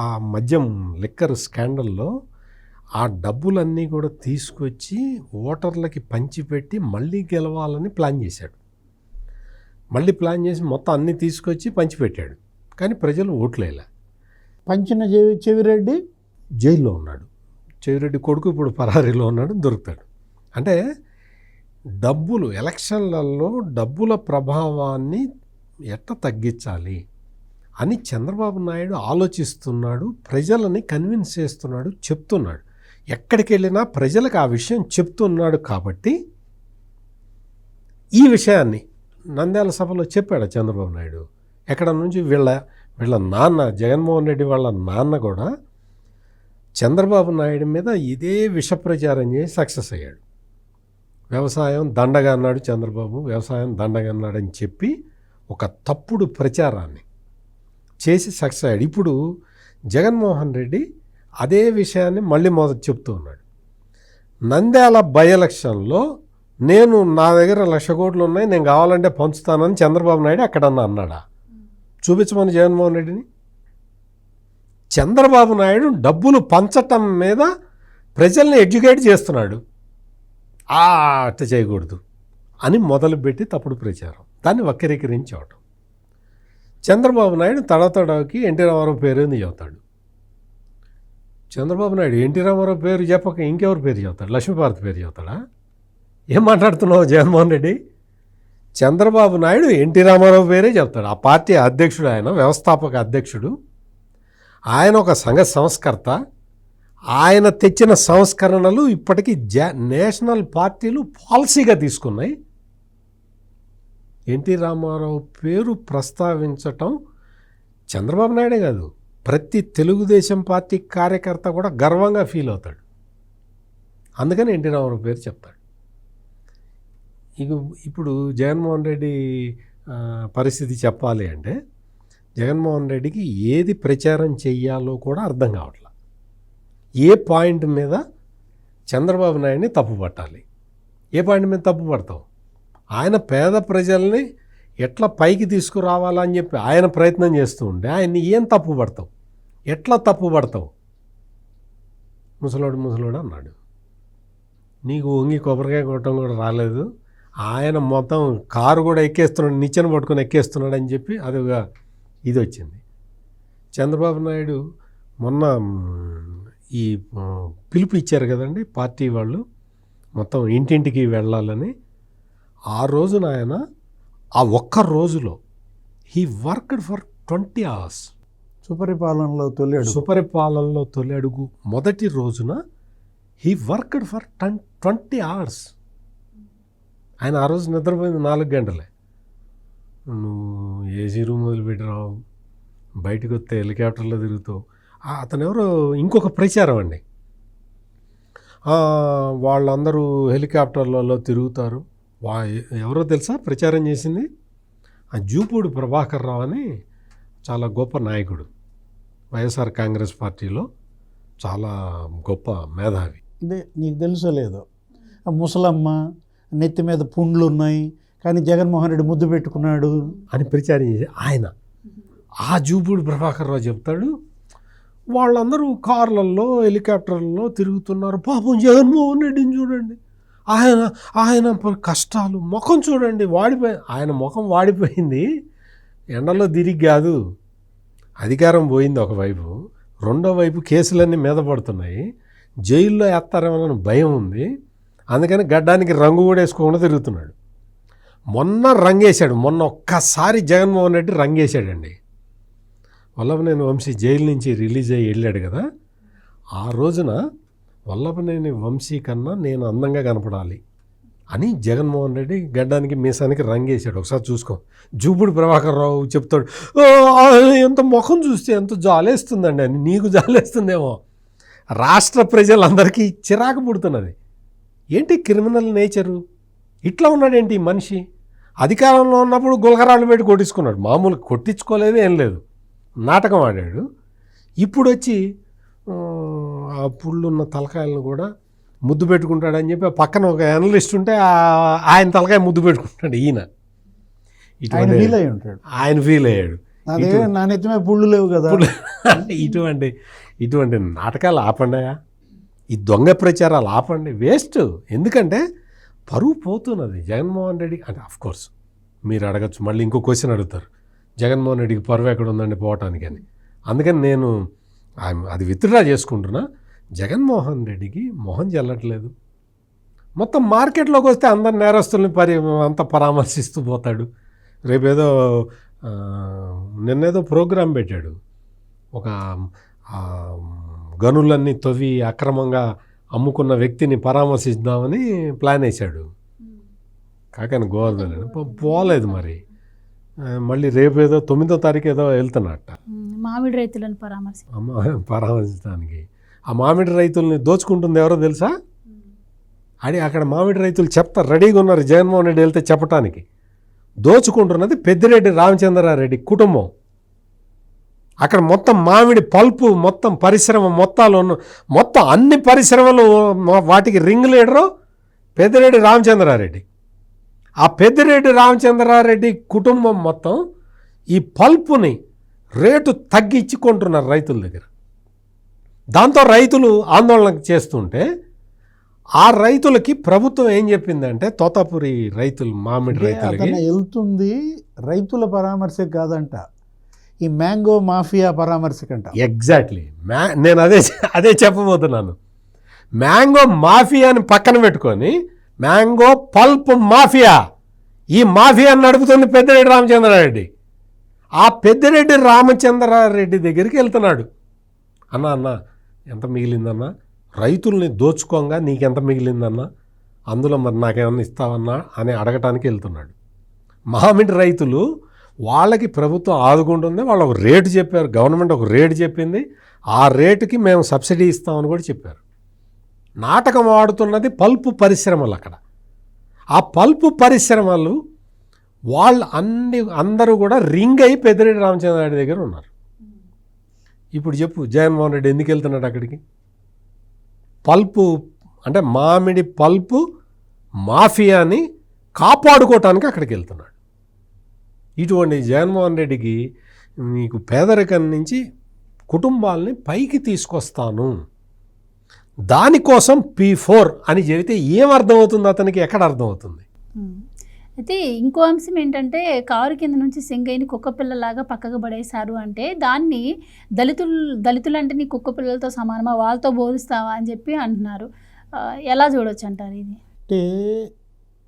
ఆ మద్యం లిక్కర్ స్కాండల్లో ఆ డబ్బులన్నీ కూడా తీసుకొచ్చి ఓటర్లకి పంచిపెట్టి మళ్ళీ గెలవాలని ప్లాన్ చేశాడు. మళ్ళీ ప్లాన్ చేసి మొత్తం అన్నీ తీసుకొచ్చి పంచిపెట్టాడు, కానీ ప్రజలు ఓట్లేలా. పంచిన చెవిరెడ్డి జైల్లో ఉన్నాడు, చెవిరెడ్డి కొడుకు ఇప్పుడు పరారీలో ఉన్నాడు, దొరుకుతాడు. అంటే డబ్బులు, ఎలక్షన్లలో డబ్బుల ప్రభావాన్ని ఎట్లా తగ్గించాలి, అని చంద్రబాబు నాయుడు ఆలోచిస్తున్నాడు, ప్రజలని కన్విన్స్ చేస్తున్నాడు, చెప్తున్నాడు. ఎక్కడికి వెళ్ళినా ప్రజలకు ఆ విషయం చెప్తున్నాడు. కాబట్టి ఈ విషయాన్ని నంద్యాల సభలో చెప్పాడు చంద్రబాబు నాయుడు. ఎక్కడ నుంచి వీళ్ళ నాన్న జగన్మోహన్ రెడ్డి వాళ్ళ నాన్న కూడా చంద్రబాబు నాయుడు మీద ఇదే విష ప్రచారం చేసి సక్సెస్ అయ్యాడు. వ్యవసాయం దండగా అన్నాడు చంద్రబాబు, వ్యవసాయం దండగా అన్నాడని చెప్పి ఒక తప్పుడు ప్రచారాన్ని చేసి సక్సెస్ అయ్యాడు. ఇప్పుడు జగన్మోహన్ రెడ్డి అదే విషయాన్ని మళ్ళీ మొదటి చెప్తూ ఉన్నాడు. నంద్యాల బై ఎలక్షన్లో నా దగ్గర 1,00,000 కోట్లు ఉన్నాయి, నేను కావాలంటే పంచుతానని చంద్రబాబు నాయుడు ఎక్కడన్నా అన్నాడా? చూపించమని జగన్మోహన్ రెడ్డిని. చంద్రబాబు నాయుడు డబ్బులు పంచటం మీద ప్రజల్ని ఎడ్యుకేట్ చేస్తున్నాడు. అట్ట చేయకూడదు అని మొదలుపెట్టి తప్పుడు ప్రచారం, దాన్ని వక్రీకరించవటం. చంద్రబాబు నాయుడు తడతడకి ఎన్టీ రామారావు పేరు ఏంది చెబుతాడు. చంద్రబాబు నాయుడు ఎన్టీ రామారావు పేరు చెప్పక ఇంకెవరి పేరు చెబుతాడు? లక్ష్మీపార్వతి పేరు చెబుతాడా? ఏం మాట్లాడుతున్నావు జగన్మోహన్ రెడ్డి? చంద్రబాబు నాయుడు ఎన్టీ రామారావు పేరే చెప్తాడు. ఆ పార్టీ అధ్యక్షుడు, ఆయన వ్యవస్థాపక అధ్యక్షుడు, ఆయన ఒక సంఘ సంస్కర్త. ఆయన తెచ్చిన సంస్కరణలు ఇప్పటికీ నేషనల్ పార్టీలు పాలసీగా తీసుకున్నాయి. ఎన్టీ రామారావు పేరు ప్రస్తావించటం చంద్రబాబు నాయుడే కాదు, ప్రతి తెలుగుదేశం పార్టీ కార్యకర్త కూడా గర్వంగా ఫీల్ అవుతాడు. అందుకని ఎన్టీ రామారావు పేరు చెప్తాడు. ఇప్పుడు జగన్మోహన్ రెడ్డి పరిస్థితి చెప్పాలి అంటే, జగన్మోహన్ రెడ్డికి ఏది ప్రచారం చెయ్యాలో కూడా అర్థం కావట్లా. ఏ పాయింట్ మీద చంద్రబాబు నాయుడిని తప్పు పట్టాలి, ఏ పాయింట్ మీద తప్పు పడతావు? ఆయన పేద ప్రజల్ని ఎట్లా పైకి తీసుకురావాలని చెప్పి ఆయన ప్రయత్నం చేస్తూ ఉంటే ఆయన్ని ఏం తప్పు పడతావు? ఎట్లా తప్పు పడతావు? ముసలోడు అన్నాడు. నీకు వంగి కొబ్బరికాయ కొట్టడం కూడా రాలేదు, ఆయన మొత్తం కారు కూడా ఎక్కేస్తున్నాడు, నిచ్చెన పట్టుకొని ఎక్కేస్తున్నాడు అని చెప్పి అదిగా ఇది వచ్చింది. చంద్రబాబు నాయుడు మొన్న ఈ పిలుపు ఇచ్చారు కదండి పార్టీ వాళ్ళు, మొత్తం ఇంటింటికి వెళ్ళాలని. ఆ రోజున ఆయన ఆ ఒక్క రోజులో హీ వర్క్డ్ ఫర్ 20 hours. సుపరిపాలనలో తొలి అడుగు మొదటి రోజున హీ వర్క్డ్ ఫర్ 20 hours. ఆయన ఆ రోజు నిద్రపోయింది 4 గంటలే. నువ్వు ఏసీ రూమ్ వదిలిపెట్టిరావు, బయటకు వస్తే హెలికాప్టర్లో తిరుగుతావు. అతను ఎవరో ఇంకొక ప్రచారం అండి, వాళ్ళందరూ హెలికాప్టర్లలో తిరుగుతారు. ఎవరో తెలుసా ప్రచారం చేసింది? ఆ జూపూడి ప్రభాకర్ రావు అని చాలా గొప్ప నాయకుడు, వైఎస్ఆర్ కాంగ్రెస్ పార్టీలో చాలా గొప్ప మేధావి. నీకు తెలుసో లేదో, ముసలమ్మ నెత్తి మీద పుండ్లు ఉన్నాయి కానీ జగన్మోహన్ రెడ్డి ముద్దు పెట్టుకున్నాడు అని ప్రచారం చేసి ఆయన ఆ జూపూడి ప్రభాకర్ రావు చెప్తాడు, వాళ్ళందరూ కార్లలో హెలికాప్టర్లలో తిరుగుతున్నారు, పాపం జగన్మోహన్ రెడ్డిని చూడండి, ఆయన కష్టాలు, ముఖం చూడండి ఆయన ముఖం వాడిపోయింది. ఎండలో తిరిగి కాదు, అధికారం పోయింది ఒకవైపు, రెండో వైపు కేసులన్నీ మీద పడుతున్నాయి, జైల్లో వేస్తారేమోనని భయం ఉంది, అందుకని గడ్డానికి రంగు కూడా వేసుకోకుండా తిరుగుతున్నాడు. మొన్న రంగేశాడు, మొన్న ఒక్కసారి జగన్మోహన్ రెడ్డి రంగేశాడండి. వల్లభనేని వంశీ జైలు నుంచి రిలీజ్ అయ్యి వెళ్ళాడు కదా, ఆ రోజున వల్లభనేని వంశీ కన్నా నేను అందంగా కనపడాలి అని జగన్మోహన్ రెడ్డి గడ్డానికి మీసానికి రంగేశాడు. ఒకసారి చూసుకో, జూపూడి ప్రభాకర్ రావు చెప్తాడు, ఎంత ముఖం చూస్తే ఎంత జాలేస్తుందండి అని. నీకు జాలేస్తుందేమో, రాష్ట్ర ప్రజలందరికీ చిరాకు పుడుతున్నది. ఏంటి క్రిమినల్ నేచరు? ఇట్లా ఉన్నాడేంటి మనిషి? అధికారంలో ఉన్నప్పుడు గులకరాళ్ళు పెట్టి కొట్టించుకున్నాడు, మామూలు కొట్టించుకోలేదు, ఏం లేదు, నాటకం ఆడాడు. ఇప్పుడు వచ్చి ఆ పుళ్ళున్న తలకాయలను కూడా ముద్దు పెట్టుకుంటాడని చెప్పి పక్కన ఒక అనలిస్ట్ ఉంటే ఆయన తలకాయ ముద్దు పెట్టుకుంటాడు ఈయన. ఆయన ఫీల్ అయ్యాడు, నా నెత్తి మీద పుళ్ళు లేవు కదా. ఇటువంటి నాటకాలు ఆపండియా, ఈ దొంగ ప్రచారాలు ఆపండి, వేస్ట్. ఎందుకంటే పరువు పోతున్నది జగన్మోహన్ రెడ్డి అంటే. అఫ్కోర్స్ మీరు అడగచ్చు, మళ్ళీ ఇంకో క్వశ్చన్ అడుగుతారు, జగన్మోహన్ రెడ్డికి పరువు ఎక్కడ ఉందండి పోవటానికి అని. అందుకని నేను అది విత్డ్రా చేసుకుంటున్నా. జగన్మోహన్ రెడ్డికి మొహం చెల్లట్లేదు. మొత్తం మార్కెట్లోకి వస్తే అందరు నేరస్తుల్ని అంత పరామర్శిస్తూ పోతాడు. రేపేదో నిన్నేదో ప్రోగ్రాం పెట్టాడు, ఒక గనులన్నీ తవ్వి అక్రమంగా అమ్ముకున్న వ్యక్తిని పరామర్శిద్దామని ప్లాన్ వేశాడు. కాకని గోవర్ధన్ పోలేదు. మరి మళ్ళీ రేపు ఏదో 9వ తారీఖు ఏదో వెళ్తున్నట్ట మామిడి రైతులను పరామర్శించడానికి. ఆ మామిడి రైతుల్ని దోచుకుంటుంది ఎవరో తెలుసా? అక్కడ మామిడి రైతులు చెప్తారు, రెడీగా ఉన్నారు జగన్మోహన్ రెడ్డి వెళ్తే చెప్పడానికి. దోచుకుంటున్నది పెద్దిరెడ్డి రామచంద్రారెడ్డి కుటుంబం. అక్కడ మొత్తం మామిడి పల్పు, మొత్తం పరిశ్రమ మొత్తం అన్ని పరిశ్రమలు వాటికి రింగ్ లీడరు పెద్దిరెడ్డి రామచంద్రారెడ్డి. ఆ పెద్దిరెడ్డి రామచంద్రారెడ్డి కుటుంబం మొత్తం ఈ పల్పుని రేటు తగ్గించుకుంటున్నారు రైతుల దగ్గర. దాంతో రైతులు ఆందోళన చేస్తుంటే ఆ రైతులకి ప్రభుత్వం ఏం చెప్పిందంటే, తోతాపురి రైతులు మామిడి రైతులకి వెళ్తుంది రైతుల పరామర్శ కాదంట, ఈ మ్యాంగో మాఫియా పరామర్శకంట. ఎగ్జాక్ట్లీ. నేను అదే చెప్పబోతున్నాను. మ్యాంగో మాఫియాని పక్కన పెట్టుకొని మ్యాంగో పల్ప్ మాఫియా, ఈ మాఫియాని నడుపుతుంది పెద్దిరెడ్డి రామచంద్రారెడ్డి. ఆ పెద్దిరెడ్డి రామచంద్రారెడ్డి దగ్గరికి వెళ్తున్నాడు. అన్న ఎంత మిగిలిందన్నా, రైతుల్ని దోచుకోగా నీకెంత మిగిలిందన్నా, అందులో మరి నాకేమన్నా ఇస్తావన్నా అని అడగటానికి వెళ్తున్నాడు. మామిడి రైతులు వాళ్ళకి ప్రభుత్వం ఆదుకుంటుంది, వాళ్ళు ఒక రేటు చెప్పారు, గవర్నమెంట్ ఒక రేటు చెప్పింది, ఆ రేటుకి మేము సబ్సిడీ ఇస్తామని కూడా చెప్పారు. నాటకం ఆడుతున్నది పల్పు పరిశ్రమలు. అక్కడ ఆ పల్పు పరిశ్రమలు వాళ్ళు అందరూ కూడా రింగ్ అయి పెద్దిరెడ్డి రామచంద్రారెడ్డి దగ్గర ఉన్నారు. ఇప్పుడు చెప్పు, జగన్మోహన్ రెడ్డి ఎందుకు వెళ్తున్నాడు అక్కడికి? పల్పు అంటే మామిడి పల్పు మాఫియాని కాపాడుకోవటానికి అక్కడికి వెళ్తున్నాడు. ఇటువంటి జగన్మోహన్ రెడ్డికి మీకు పేదరికం నుంచి కుటుంబాలని పైకి తీసుకొస్తాను, దానికోసం P4 అని చెబితే ఏం అర్థమవుతుంది అతనికి? ఎక్కడ అర్థమవుతుంది? అయితే ఇంకో అంశం ఏంటంటే, కారు కింద నుంచి సింగయ్యని కుక్క పిల్లలాగా పక్కకు పడేశారు అంటే దాన్ని దళితులు అంటే నీ కుక్క పిల్లలతో సమానమా, వాళ్ళతో పోలుస్తావా అని చెప్పి అంటున్నారు. ఎలా చూడొచ్చు అంటారు ఇది? అంటే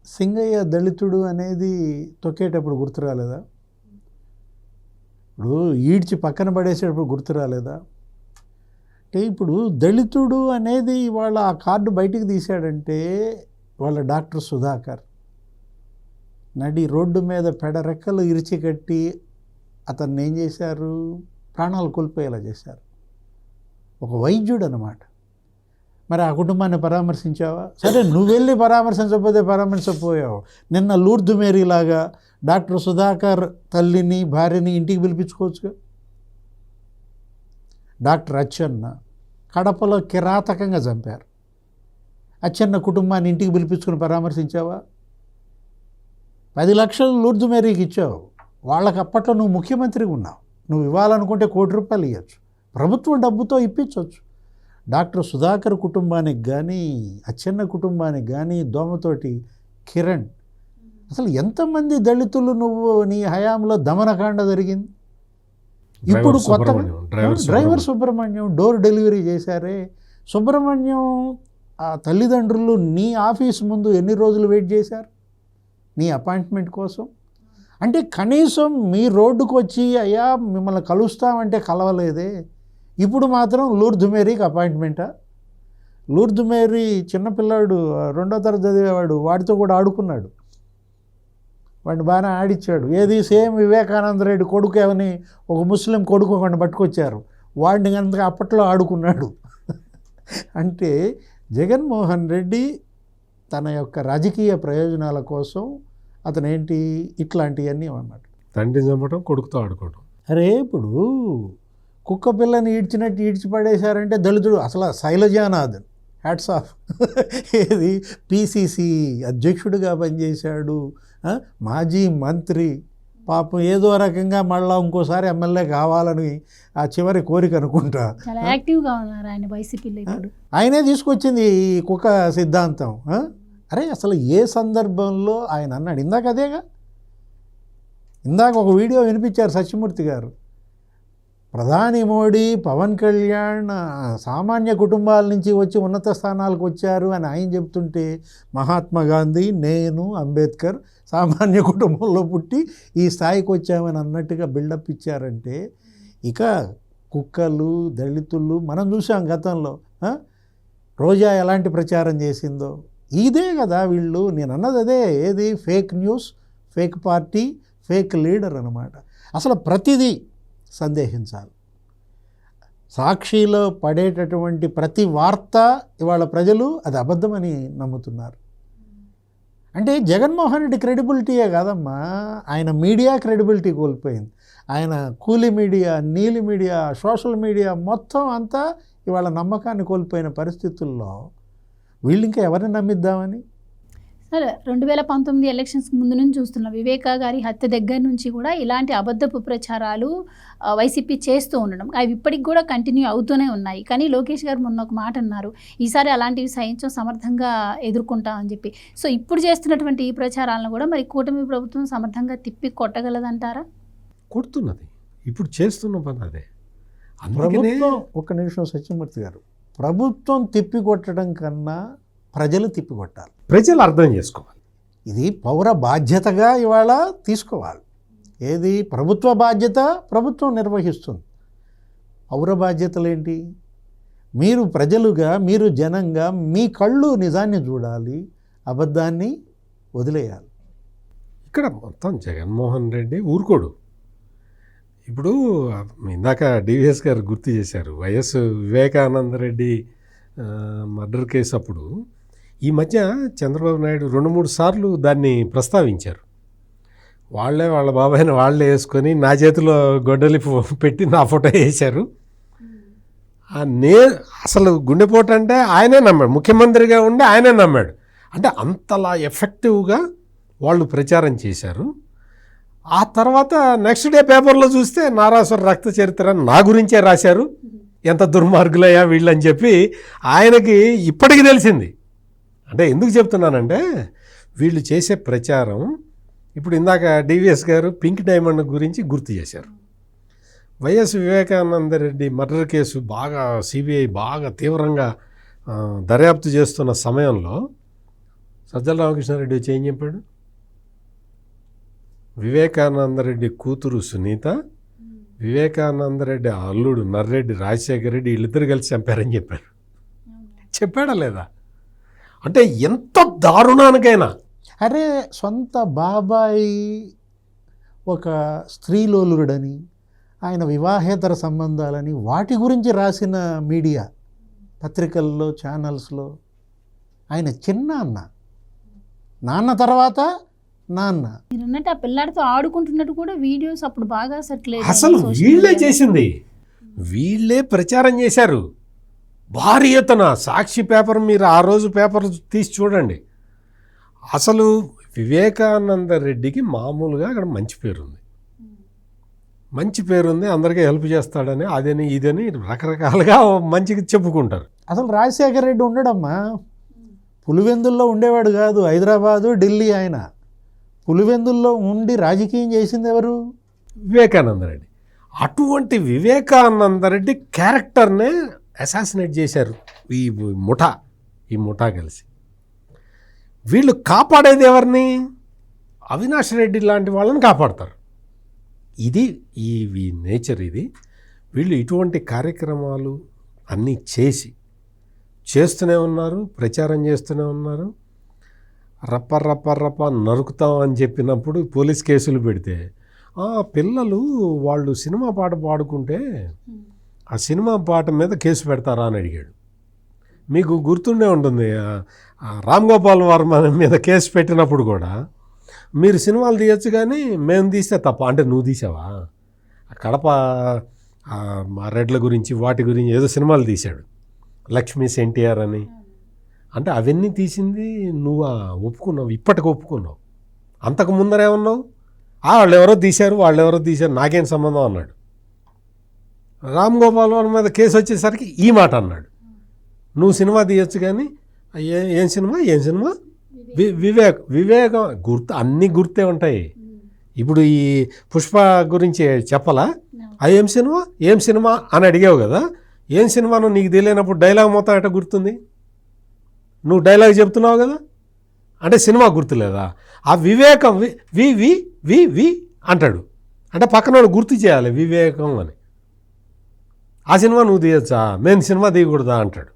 సింగయ్య దళితుడు అనేది తొక్కేటప్పుడు గుర్తు రాలేదా? ఇప్పుడు ఈడ్చి పక్కన పడేసేటప్పుడు గుర్తు రాలేదా? అంటే ఇప్పుడు దళితుడు అనేది వాళ్ళ ఆ కార్డు బయటికి తీశాడంటే వాళ్ళ డాక్టర్ సుధాకర్ నడి రోడ్డు మీద పెడరెక్కలు ఇరిచి కట్టి అతన్ని ఏం చేశారు? ప్రాణాలు కోల్పోయేలా చేశారు. ఒక వైద్యుడు అన్నమాట. మరి ఆ కుటుంబాన్ని పరామర్శించావా? సరే, నువ్వు వెళ్ళి పరామర్శించకపోయావు. నిన్న లూర్దు మేరీలాగా డాక్టర్ సుధాకర్ తల్లిని భార్యని ఇంటికి పిలిపించుకోవచ్చుగా. డాక్టర్ అచ్చెన్న కడపలో కిరాతకంగా చంపారు. అచ్చెన్న కుటుంబాన్ని ఇంటికి పిలిపించుకుని పరామర్శించావా? 10 లక్షలు లూర్దు మేరీకి ఇచ్చావు. వాళ్ళకి అప్పట్లో నువ్వు ముఖ్యమంత్రిగా ఉన్నావు. నువ్వు ఇవ్వాలనుకుంటే ₹1 కోటి ఇవ్వచ్చు, ప్రభుత్వం డబ్బుతో ఇప్పించవచ్చు. డాక్టర్ సుధాకర్ కుటుంబానికి కానీ అచ్చెన్న కుటుంబానికి కానీ దోమతోటి కిరణ్, అసలు ఎంతమంది దళితులు నువ్వు నీ హయాంలో దమనకాండ జరిగింది. ఇప్పుడు కొత్తగా డ్రైవర్ సుబ్రహ్మణ్యం డోర్ డెలివరీ చేశారే. సుబ్రహ్మణ్యం ఆ తల్లిదండ్రులు నీ ఆఫీస్ ముందు ఎన్ని రోజులు వెయిట్ చేశారు నీ అపాయింట్మెంట్ కోసం? అంటే కనీసం మీ రోడ్డుకు వచ్చి అయ్యా మిమ్మల్ని కలుస్తామంటే కలవలేదే. ఇప్పుడు మాత్రం లూర్దు మేరీకి అపాయింట్మెంటా? లూర్దు మేరీ చిన్నపిల్లాడు 2వ తరగతి చదివేవాడు, వాడితో కూడా ఆడుకున్నాడు. వాడిని బాగానే ఆడిచ్చాడు. ఏది సేమ్ వివేకానంద రెడ్డి కొడుకు ఏమని ఒక ముస్లిం కొడుకు ఒకడిని పట్టుకొచ్చారు, వాడిని కనుక అప్పట్లో ఆడుకున్నాడు. అంటే జగన్మోహన్ రెడ్డి తన యొక్క రాజకీయ ప్రయోజనాల కోసం అతను ఏంటి ఇట్లాంటివన్నీ అన్నమాట. తండ్రి చంపడం, కొడుకుతో ఆడుకోవడం. అరే ఇప్పుడు కుక్క పిల్లని ఈడ్చినట్టు ఈడ్చి పడేశారంటే దళితుడు. అసలు శైలజానాథన్ హ్యాట్స్ ఆఫ్. ఏది పిసిసి అధ్యక్షుడిగా పనిచేశాడు, మాజీ మంత్రి, పాపం ఏదో రకంగా మళ్ళీ ఇంకోసారి ఎమ్మెల్యే కావాలని ఆ చివరి కోరిక అనుకుంటా. చాలా యాక్టివ్గా ఉన్నారు ఆయన వైసీపీలో ఇప్పుడు. ఆయనే తీసుకొచ్చింది ఈ కుక్క సిద్ధాంతం. అరే అసలు ఏ సందర్భంలో ఆయన అన్నాడు? ఇందాక అదేగా, ఇందాక ఒక వీడియో వినిపించారు సత్యమూర్తి గారు. ప్రధాని మోడీ, పవన్ కళ్యాణ్ సామాన్య కుటుంబాల నుంచి వచ్చి ఉన్నత స్థానాలకు వచ్చారు అని ఆయన చెప్తుంటే, మహాత్మా గాంధీ, నేను, అంబేద్కర్ సామాన్య కుటుంబంలో పుట్టి ఈ స్థాయికి వచ్చామని అన్నట్టుగా బిల్డప్ ఇచ్చారంటే, ఇక కుక్కలు, దళితులు మనం చూసాం గతంలో. రోజా ఎలాంటి ప్రచారం చేసిందో. ఇదే కదా వీళ్ళు, నేను అన్నది అదే. ఏది fake news, fake party, fake leader అన్నమాట. అసలు ప్రతిదీ సందేహించాలి. సాక్షిలో పడేటటువంటి ప్రతి వార్త ఇవాళ ప్రజలు అది అబద్ధమని నమ్ముతున్నారు. అంటే జగన్మోహన్ రెడ్డి క్రెడిబిలిటీయే కాదమ్మా, ఆయన మీడియా క్రెడిబిలిటీ కోల్పోయింది. ఆయన కూలి మీడియా, నీలి మీడియా, సోషల్ మీడియా మొత్తం అంతా ఇవాళ నమ్మకాన్ని కోల్పోయిన పరిస్థితుల్లో వీళ్ళు ఇంకా ఎవరిని నమ్మిద్దామని. సరే, 2019 ఎలక్షన్స్ ముందు నుంచి చూస్తున్నాం. వివేకా గారి హత్య దగ్గర నుంచి కూడా ఇలాంటి అబద్ధపు ప్రచారాలు వైసీపీ చేస్తూ ఉండడం, అవి ఇప్పటికి కూడా కంటిన్యూ అవుతూనే ఉన్నాయి. కానీ లోకేష్ గారు మొన్న ఒక మాట అన్నారు, ఈసారి అలాంటివి సహించం, సమర్థంగా ఎదుర్కొంటామని చెప్పి. సో ఇప్పుడు చేస్తున్నటువంటి ఈ ప్రచారాలను కూడా మరి కూటమి ప్రభుత్వం సమర్థంగా తిప్పి కొట్టగలదంటారా? కొడుతున్నది, ఇప్పుడు చేస్తున్న పని అదే. ప్రభుత్వం, ఒక్క నిమిషం సత్యమూర్తి గారు, ప్రభుత్వం తిప్పికొట్టడం కన్నా ప్రజలు తిప్పికొట్టాలి. ప్రజలు అర్థం చేసుకోవాలి. ఇది పౌర బాధ్యతగా ఇవాళ తీసుకోవాలి. ఏది ప్రభుత్వ బాధ్యత ప్రభుత్వం నిర్వహిస్తుంది. పౌర బాధ్యతలు ఏంటి? మీరు ప్రజలుగా, మీరు జనంగా మీ కళ్ళు నిజాన్ని చూడాలి, అబద్ధాన్ని వదిలేయాలి. ఇక్కడ మొత్తం జగన్మోహన్ రెడ్డి ఊరుకోడు. ఇప్పుడు ఇందాక డివిఎస్ గారు గుర్తు చేశారు, YS Vivekananda Reddy murder case అప్పుడు ఈ మధ్య చంద్రబాబు నాయుడు 2-3 సార్లు దాన్ని ప్రస్తావించారు. వాళ్ళ బాబాయిని వాళ్ళే వేసుకొని నా చేతిలో గొడ్డలి పెట్టి నా ఫోటో వేశారు. అసలు గుండెపోటు అంటే ఆయనే నమ్మాడు, ముఖ్యమంత్రిగా ఉండి ఆయనే నమ్మాడు. అంటే అంతలా ఎఫెక్టివ్గా వాళ్ళు ప్రచారం చేశారు. ఆ తర్వాత నెక్స్ట్ డే పేపర్లో చూస్తే నారాసుర రక్త చరిత్ర నా గురించే రాశారు, ఎంత దుర్మార్గులయ్యా వీళ్ళని చెప్పి ఆయనకి ఇప్పటికీ తెలిసింది. అంటే ఎందుకు చెప్తున్నానంటే, వీళ్ళు చేసే ప్రచారం, ఇప్పుడు ఇందాక డివిఎస్ గారు పింక్ డైమండ్ గురించి గుర్తు చేశారు. YS Vivekananda Reddy murder case బాగా సిబిఐ బాగా తీవ్రంగా దర్యాప్తు చేస్తున్న సమయంలో సజ్జల రామకృష్ణారెడ్డి వచ్చి ఏం చెప్పాడు? వివేకానందరెడ్డి కూతురు సునీత, వివేకానందరెడ్డి అల్లుడు నర్రెడ్డి రాజశేఖర రెడ్డి వీళ్ళిద్దరు కలిసి చంపారని చెప్పారు. చెప్పాడా లేదా? అంటే ఎంత దారుణానికైనా. అరే, సొంత బాబాయి ఒక స్త్రీలోలుడని, ఆయన వివాహేతర సంబంధాలని వాటి గురించి రాసిన మీడియా, పత్రికల్లో, ఛానల్స్లో ఆయన చిన్న అన్న, నాన్న తర్వాత నాన్న. మీరు అన్నట్టు ఆ పిల్లాడితో ఆడుకుంటున్నట్టు కూడా వీడియోస్ అప్పుడు బాగా సర్క్యులేట్. అసలు వీళ్ళే చేసింది, వీళ్ళే ప్రచారం చేశారు భారీ ఎత్తున. సాక్షి పేపర్, మీరు ఆ రోజు పేపర్ తీసి చూడండి. అసలు వివేకానంద రెడ్డికి మామూలుగా అక్కడ మంచి పేరుంది, అందరికీ హెల్ప్ చేస్తాడని, అదని ఇదని రకరకాలుగా మంచిగా చెప్పుకుంటారు. అసలు రాజశేఖర రెడ్డి ఉండడమ్మా, పులివెందుల్లో ఉండేవాడు కాదు, హైదరాబాదు, ఢిల్లీ. ఆయన పులివెందుల్లో ఉండి రాజకీయం చేసింది ఎవరు? వివేకానంద రెడ్డి. అటువంటి వివేకానంద రెడ్డి క్యారెక్టర్నే అసాసినేట్ చేశారు ఈ ముఠా కలిసి. వీళ్ళు కాపాడేది ఎవరిని? అవినాష్ రెడ్డి లాంటి వాళ్ళని కాపాడతారు. ఇది ఈ నేచర్. ఇది వీళ్ళు ఇటువంటి కార్యక్రమాలు అన్నీ చేస్తూనే ఉన్నారు, ప్రచారం చేస్తూనే ఉన్నారు. రప్ప నరుకుతాం అని చెప్పినప్పుడు పోలీస్ కేసులు పెడితే, పిల్లలు వాళ్ళు సినిమా పాట పాడుకుంటే ఆ సినిమా పాట మీద కేసు పెడతారా అని అడిగాడు. మీకు గుర్తుండే ఉంటుంది, రామ్ గోపాల్ వర్మ మీద కేసు పెట్టినప్పుడు కూడా, మీరు సినిమాలు తీయచ్చు కానీ మేము తీస్తే తప్ప. అంటే నువ్వు తీసావా? కడప రెడ్ల గురించి వాటి గురించి ఏదో సినిమాలు తీశాడు, లక్ష్మీస్ ఎన్టీఆర్ అని. అంటే అవన్నీ తీసింది నువ్వు ఒప్పుకున్నావు, ఇప్పటికి ఒప్పుకున్నావు. అంతకు ముందరేమన్నావు? వాళ్ళెవరో తీశారు నాకేం సంబంధం అన్నాడు. రామ్ గోపాల్ వర్మ మీద కేసు వచ్చేసరికి ఈ మాట అన్నాడు, నువ్వు సినిమా తీయచ్చు కానీ ఏం సినిమా వివేకం అన్నీ గుర్తే ఉంటాయి. ఇప్పుడు ఈ పుష్ప గురించి చెప్పలా, ఏం సినిమా ఏం సినిమా అని అడిగావు కదా, ఏం సినిమానో నీకు తెలియనప్పుడు డైలాగ్ మొత్తం ఎట్ట గుర్తుంది? నువ్వు డైలాగ్ చెప్తున్నావు కదా, అంటే సినిమా గుర్తులేదా? ఆ వివేకం వి వి వి వి వి అంటాడు, అంటే పక్కన గుర్తు చేయాలి వివేకం అని. ఆ సినిమా నువ్వు తీయచ్చా, మేము సినిమా తీయకూడదా అంటాడు.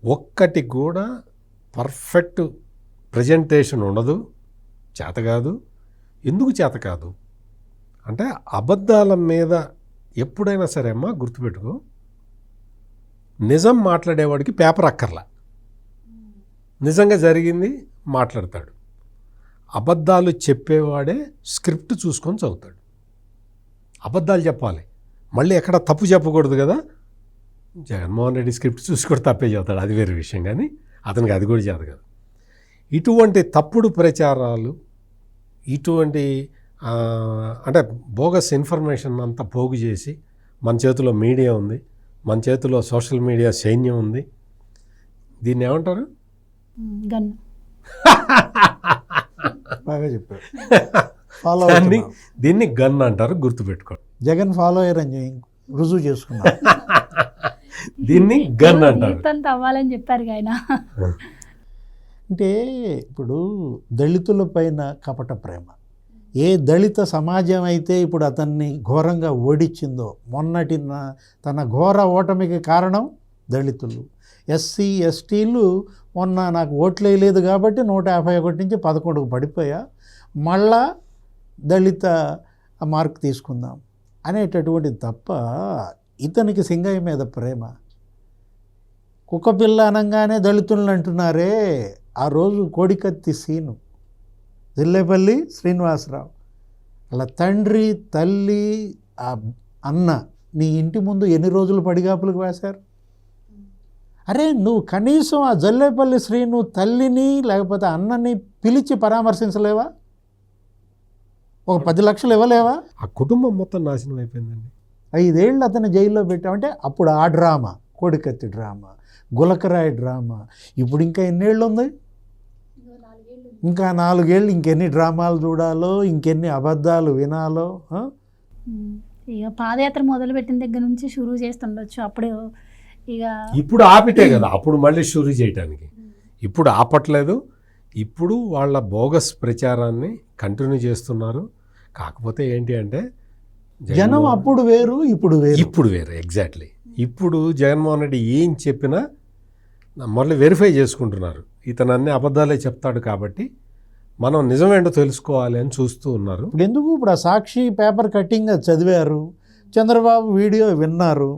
ఒక్కటి కూడా పర్ఫెక్ట్ ప్రజెంటేషన్ ఉండదు, చేత కాదు. ఎందుకు చేత కాదు అంటే అబద్ధాల మీద ఎప్పుడైనా సరే అమ్మా గుర్తుపెట్టుకో, నిజం మాట్లాడేవాడికి పేపర్ అక్కర్లా, నిజంగా జరిగింది మాట్లాడతాడు. అబద్ధాలు చెప్పేవాడే స్క్రిప్ట్ చూసుకొని చదువుతాడు. అబద్ధాలు చెప్పాలి, మళ్ళీ ఎక్కడ తప్పు చెప్పకూడదు కదా. జగన్మోహన్ రెడ్డి స్క్రిప్ట్ చూసి కూడా తప్పే చదువుతాడు, అది వేరే విషయం, కానీ అతనికి అది కూడా చేత కాదు. ఇటువంటి తప్పుడు ప్రచారాలు, ఇటువంటి అంటే బోగస్ ఇన్ఫర్మేషన్ అంతా పోగు చేసి, మన చేతిలో మీడియా ఉంది, మన చేతిలో సోషల్ మీడియా సైన్యం ఉంది, దీన్ని ఏమంటారు? గన్. బాగా చెప్పారు. ఫాలో దీన్ని గన్ అంటారు, గుర్తుపెట్టుకోండి. జగన్ ఫాలో అయ్యారని రుజువు చేసుకున్నారు. దీన్ని గన్ అంటారు. అంత అవ్వాలని చెప్పారు ఆయన. అంటే ఇప్పుడు దళితుల పైన కపట ప్రేమ, ఏ దళిత సమాజం అయితే ఇప్పుడు అతన్ని ఘోరంగా ఓడించిందో, మొన్నటి తన ఘోర ఓటమికి కారణం దళితులు. ఎస్సీ ఎస్టీలు మొన్న నాకు ఓట్లు వేయలేదు కాబట్టి 151 నుంచి 11కు పడిపోయా, మళ్ళా దళిత మార్క్ తీసుకుందాం అనేటటువంటిది తప్ప ఇతనికి సింగయ్య మీద ప్రేమ. కుక్కపిల్ల అనగానే దళితులను అంటున్నారే, ఆ రోజు కోడికత్తి సీను, జిల్లేపల్లి శ్రీనివాసరావు అలా తండ్రి తల్లి ఆ అన్న నీ ఇంటి ముందు ఎన్ని రోజులు పడిగాపులకు వేశారు? అరే నువ్వు కనీసం ఆ జల్లేపల్లి శ్రీను తల్లిని లేకపోతే అన్నని పిలిచి పరామర్శించలేవా? ఒక 10 లక్షలు ఇవ్వలేవా? ఆ కుటుంబం మొత్తం నాశనం అయిపోయిందండి. 5 ఏళ్ళు అతను జైల్లో పెట్టామంటే అప్పుడు ఆ డ్రామా, కోడికత్తి డ్రామా, గులకరాయి డ్రామా. ఇప్పుడు ఇంకా ఎన్నేళ్ళు ఉంది? ఇంకా 4 ఏళ్ళు. ఇంకెన్ని డ్రామాలు చూడాలో, ఇంకెన్ని అబద్ధాలు వినాలో. ఇక పాదయాత్ర మొదలుపెట్టిన దగ్గర నుంచి షురూ చేస్తుండొచ్చు. అప్పుడు ఇక ఇప్పుడు ఆపితే కదా, అప్పుడు మళ్ళీ షురూ చేయడానికి. ఇప్పుడు ఆపట్లేదు, ఇప్పుడు వాళ్ళ బోగస్ ప్రచారాన్ని కంటిన్యూ చేస్తున్నారు. కాకపోతే ఏంటి అంటే జనం అప్పుడు వేరు, ఇప్పుడు వేరు. ఇప్పుడు వేరు, ఎగ్జాక్ట్లీ. ఇప్పుడు జగన్మోహన్ రెడ్డి ఏం చెప్పినా మళ్ళీ వెరిఫై చేసుకుంటున్నారు. ఇతను అన్ని అబద్ధాలే చెప్తాడు కాబట్టి మనం నిజమేంటో తెలుసుకోవాలి అని చూస్తూ ఉన్నారు. ఇప్పుడు ఎందుకు? ఇప్పుడు ఆ సాక్షి పేపర్ కట్టింగ్ అది చదివారు, చంద్రబాబు వీడియో విన్నారు,